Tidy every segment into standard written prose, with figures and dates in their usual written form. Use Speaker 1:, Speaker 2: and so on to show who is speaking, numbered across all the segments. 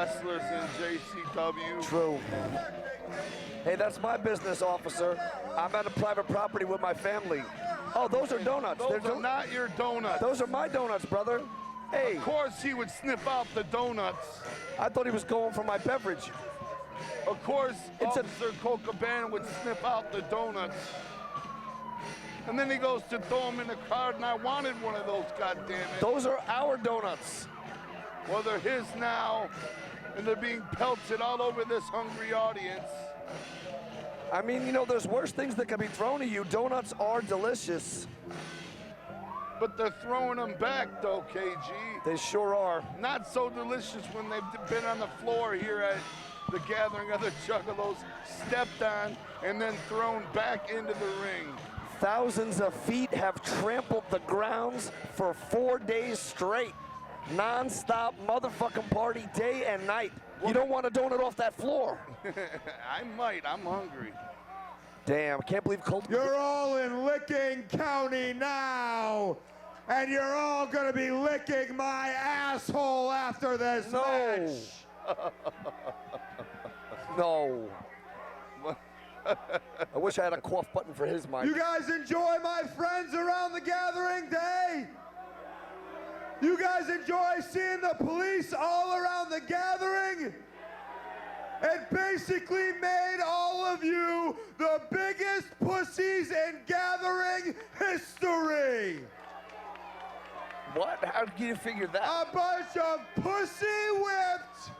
Speaker 1: wrestlers in JCW.
Speaker 2: True. Hey, that's my business, officer. I'm at a private property with my family. Oh, those are donuts.
Speaker 1: Those are not your donuts.
Speaker 2: Those are my donuts, brother. Hey.
Speaker 1: Of course he would sniff out the donuts.
Speaker 2: I thought he was going for my beverage.
Speaker 1: Of course, Officer Colt Cabana would sniff out the donuts. And then he goes to throw them in the crowd, and I wanted one of those, goddammit.
Speaker 2: Those are our donuts.
Speaker 1: Well, they're his now, and they're being pelted all over this hungry audience.
Speaker 2: I mean, you know, there's worse things that can be thrown at you. Donuts are delicious.
Speaker 1: But they're throwing them back, though, KG.
Speaker 2: They sure are.
Speaker 1: Not so delicious when they've been on the floor here at the gathering of the Juggalos, stepped on, and then thrown back into the ring.
Speaker 2: Thousands of feet have trampled the grounds for 4 days straight. Non-stop motherfucking party day and night. You don't want a donut off that floor.
Speaker 1: I might. I'm hungry.
Speaker 2: Damn, I can't believe Colt.
Speaker 3: You're all in Licking County now, and you're all gonna be licking my asshole after this match.
Speaker 2: No. I wish I had a cough button for his mic.
Speaker 3: You guys enjoy my friends around the gathering day? You guys enjoy seeing the police all around the gathering? It basically made all of you the biggest pussies in gathering history.
Speaker 2: What? How did you figure that?
Speaker 3: A bunch of pussy-whipped,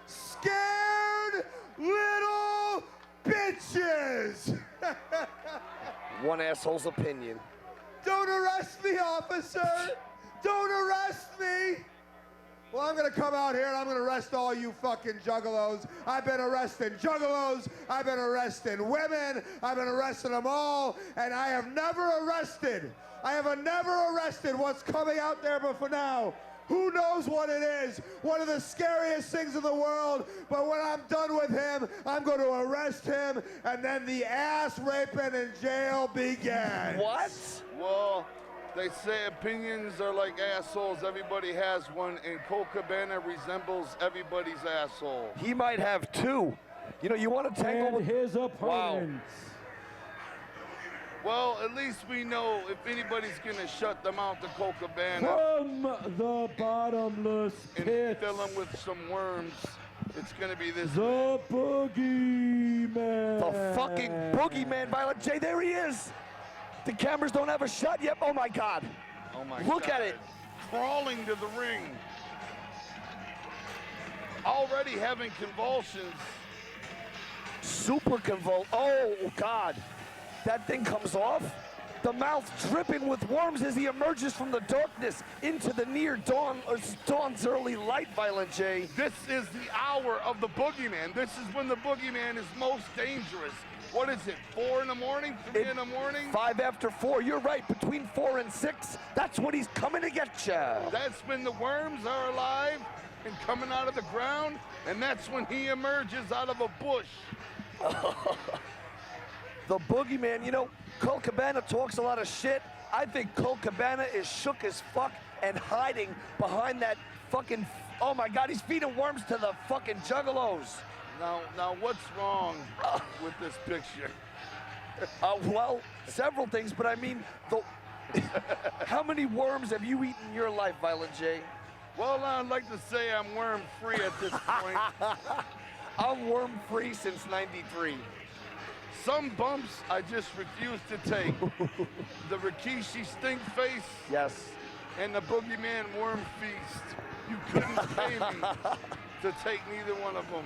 Speaker 3: scared little bitches.
Speaker 2: One asshole's opinion.
Speaker 3: Don't arrest me, officer. Don't arrest me. Well, I'm gonna come out here and I'm gonna arrest all you fucking juggalos. I've been arresting juggalos, I've been arresting women, I've been arresting them all, and I have never arrested what's coming out there before now. Who knows what it is? One of the scariest things in the world, but when I'm done with him, I'm going to arrest him, and then the ass raping in jail begins.
Speaker 2: What?
Speaker 1: Well, they say opinions are like assholes. Everybody has one, and Colt Cabana resembles everybody's asshole.
Speaker 2: He might have two. You know, you want to tangle with
Speaker 4: his opponents.
Speaker 1: Well, at least we know if anybody's going to shut them out, the Colt Cabana.
Speaker 4: From the bottomless pit.
Speaker 1: And fill them with some worms. It's going to be this.
Speaker 4: The Boogeyman.
Speaker 2: The fucking Boogeyman, Violent J. There he is. The cameras don't have a shot yet. Oh, my God.
Speaker 1: Oh, my
Speaker 2: Look
Speaker 1: God.
Speaker 2: at it.
Speaker 1: Crawling to the ring. Already having convulsions.
Speaker 2: Super convulsed. Oh, God. That thing comes off. The mouth dripping with worms as he emerges from the darkness into the near dawn, or dawn's early light, Violent J.
Speaker 1: This is the hour of the Boogeyman. This is when the Boogeyman is most dangerous. What is it, 4 in the morning, 3 in the morning?
Speaker 2: 5 after 4, you're right, between 4 and 6, that's when he's coming to get you.
Speaker 1: That's when the worms are alive and coming out of the ground, and that's when he emerges out of a bush.
Speaker 2: The Boogeyman, you know, Colt Cabana talks a lot of shit. I think Colt Cabana is shook as fuck and hiding behind that fucking, oh my God, he's feeding worms to the fucking juggalos.
Speaker 1: Now what's wrong with this picture?
Speaker 2: Well, several things, but I mean, how many worms have you eaten in your life, Violent J?
Speaker 1: Well, I'd like to say I'm worm-free at this point.
Speaker 2: I'm worm-free since '93.
Speaker 1: Some bumps I just refuse to take. The Rikishi stink face.
Speaker 2: Yes.
Speaker 1: And the Boogeyman worm feast. You couldn't pay me to take neither one of them.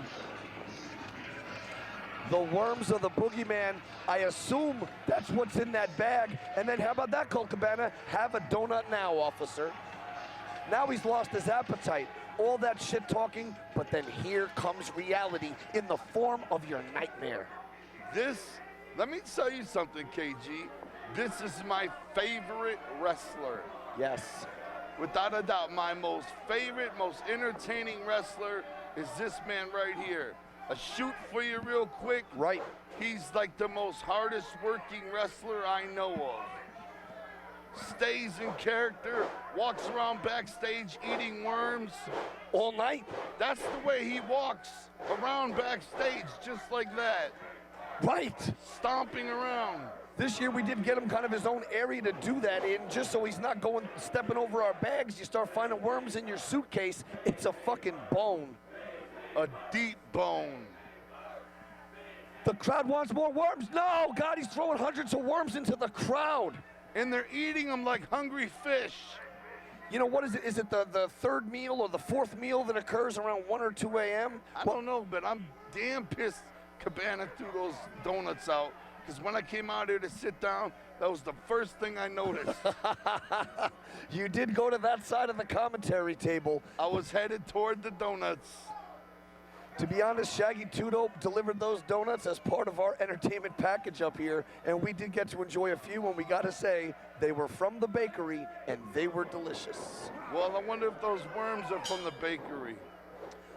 Speaker 2: The worms of the Boogeyman, I assume that's what's in that bag. And then how about that, Colt Cabana? Have a donut now, officer. Now he's lost his appetite. All that shit talking, but then here comes reality in the form of your nightmare.
Speaker 1: Let me tell you something, KG. This is my favorite wrestler.
Speaker 2: Yes.
Speaker 1: Without a doubt, my most favorite, most entertaining wrestler is this man right here. A shoot for you real quick.
Speaker 2: Right.
Speaker 1: He's like the most hardest working wrestler I know of. stays in character, walks around backstage eating worms.
Speaker 2: All night.
Speaker 1: That's the way he walks around backstage, just like that,
Speaker 2: Right.
Speaker 1: stomping around.
Speaker 2: This year we did get him kind of his own area to do that in, just so he's not stepping over our bags. You start finding worms in your suitcase, it's a fucking bone.
Speaker 1: A deep bone.
Speaker 2: The crowd wants more worms. No, God, he's throwing hundreds of worms into the crowd.
Speaker 1: And they're eating them like hungry fish.
Speaker 2: You know, what is it? Is it the third meal or the fourth meal that occurs around 1 or 2 a.m.?
Speaker 1: I don't know, but I'm damn pissed Cabana threw those donuts out. Because when I came out here to sit down, that was the first thing I noticed.
Speaker 2: You did go to that side of the commentary table.
Speaker 1: I was headed toward the donuts.
Speaker 2: To be honest, Shaggy Two-Dope delivered those donuts as part of our entertainment package up here, and we did get to enjoy a few, and we gotta say, they were from the bakery, and they were delicious.
Speaker 1: Well, I wonder if those worms are from the bakery.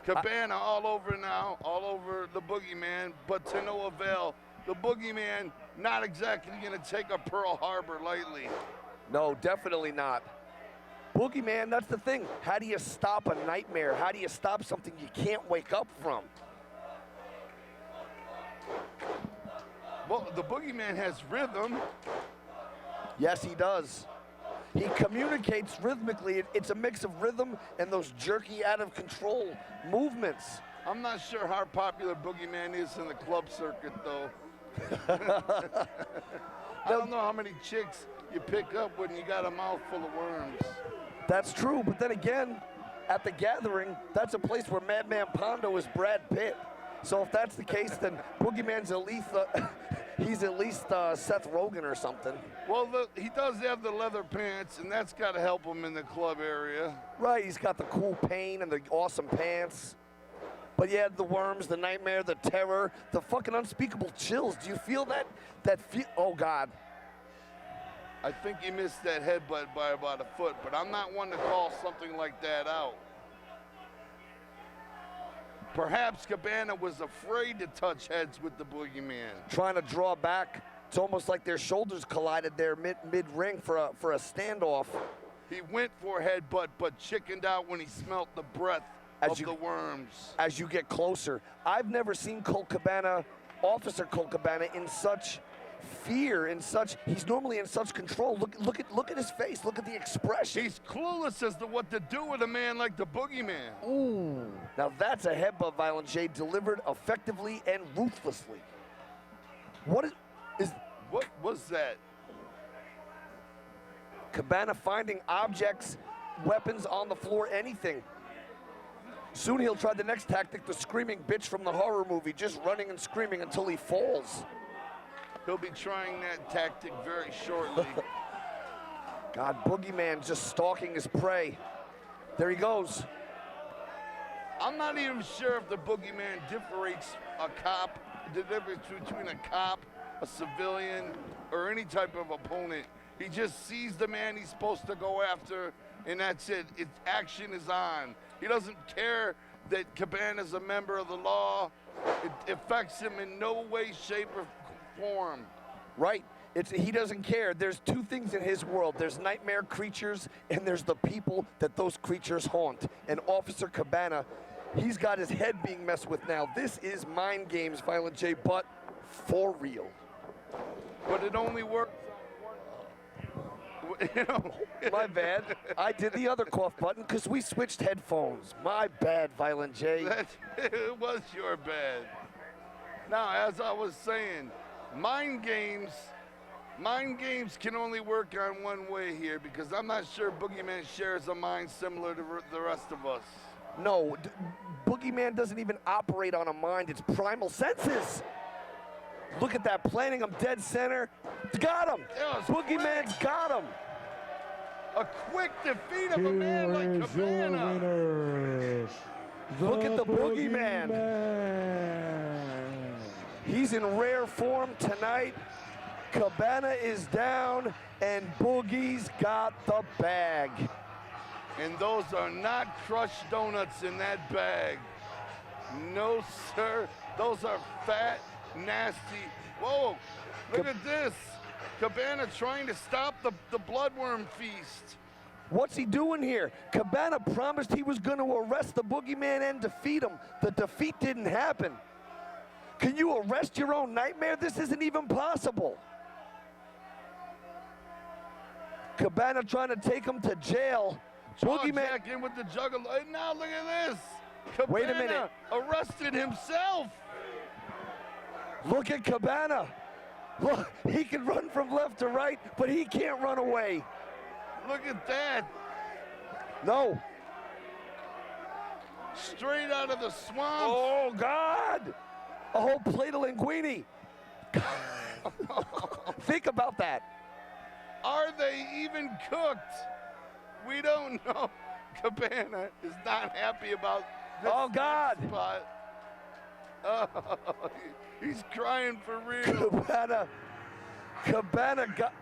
Speaker 1: Cabana all over now, all over the Boogeyman, but to no avail. The Boogeyman not exactly gonna take a Pearl Harbor lightly.
Speaker 2: No, definitely not. Boogeyman, that's the thing. How do you stop a nightmare? How do you stop something you can't wake up from?
Speaker 1: Well, the Boogeyman has rhythm.
Speaker 2: Yes, he does. He communicates rhythmically. It's a mix of rhythm and those jerky, out of control movements.
Speaker 1: I'm not sure how popular Boogeyman is in the club circuit, though. I don't know how many chicks you pick up when you got a mouth full of worms.
Speaker 2: That's true, but then again, at the gathering, that's a place where Madman Pondo is Brad Pitt. So if that's the case, then Boogeyman's at least, he's at least Seth Rogen or something.
Speaker 1: Well, he does have the leather pants, and that's got to help him in the club area.
Speaker 2: Right, he's got the cool paint and the awesome pants. But yeah, the worms, the nightmare, the terror, the fucking unspeakable chills. Do you feel that? Oh, God.
Speaker 1: I think he missed that headbutt by about a foot, but I'm not one to call something like that out. Perhaps Cabana was afraid to touch heads with the Boogeyman.
Speaker 2: Trying to draw back. It's almost like their shoulders collided there mid-ring for a standoff.
Speaker 1: He went for a headbutt, but chickened out when he smelt the breath of the worms.
Speaker 2: As you get closer. I've never seen Colt Cabana, Officer Colt Cabana, in such fear, he's normally in such control. Look at his face. Look at the expression.
Speaker 1: He's clueless as to what to do with a man like the Boogeyman.
Speaker 2: Ooh, now that's a headbutt, Violent J, delivered effectively and ruthlessly. What
Speaker 1: was that?
Speaker 2: Cabana finding objects, weapons on the floor, anything. Soon he'll try the next tactic, the screaming bitch from the horror movie, just running and screaming until he falls.
Speaker 1: He'll be trying that tactic very shortly.
Speaker 2: God, Boogeyman just stalking his prey. There he goes.
Speaker 1: I'm not even sure if the Boogeyman differentiates the difference between a cop, a civilian, or any type of opponent. He just sees the man he's supposed to go after, and that's it. Action is on. He doesn't care that Cabana's a member of the law. It affects him in no way, shape, or form.
Speaker 2: Right. He doesn't care. There's two things in his world. There's nightmare creatures, and there's the people that those creatures haunt. And Officer Cabana, he's got his head being messed with now. This is mind games, Violent J, but for real.
Speaker 1: But it only works. You know.
Speaker 2: My bad. I did the other cough button because we switched headphones. My bad, Violent J.
Speaker 1: It was your bad. Now, as I was saying, mind games can only work on one way here, because I'm not sure Boogeyman shares a mind similar to the rest of us.
Speaker 2: No, Boogeyman doesn't even operate on a mind. It's primal senses. Look at that, planting him dead center. Got him. Boogeyman's got him.
Speaker 1: A quick defeat of a man like Cabana.
Speaker 2: Look at the Boogeyman. He's in rare form tonight. Cabana is down, and Boogie's got the bag.
Speaker 1: And those are not crushed donuts in that bag. No, sir. Those are fat, nasty. Whoa, look at this. Cabana trying to stop the bloodworm feast.
Speaker 2: What's he doing here? Cabana promised he was going to arrest the Boogeyman and defeat him. The defeat didn't happen. Can you arrest your own nightmare? This isn't even possible. Cabana trying to take him to jail. Boogeyman.
Speaker 1: Back in with the juggalo. And now look at this. Cabana
Speaker 2: Wait a minute.
Speaker 1: arrested himself.
Speaker 2: Look at Cabana. Look, he can run from left to right, but he can't run away.
Speaker 1: Look at that.
Speaker 2: No.
Speaker 1: Straight out of the swamp.
Speaker 2: Oh, God. A whole plate of linguine. Think about that.
Speaker 1: Are they even cooked? We don't know. Cabana is not happy about this
Speaker 2: Oh, God.
Speaker 1: spot. Oh, he's crying for real.
Speaker 2: Cabana got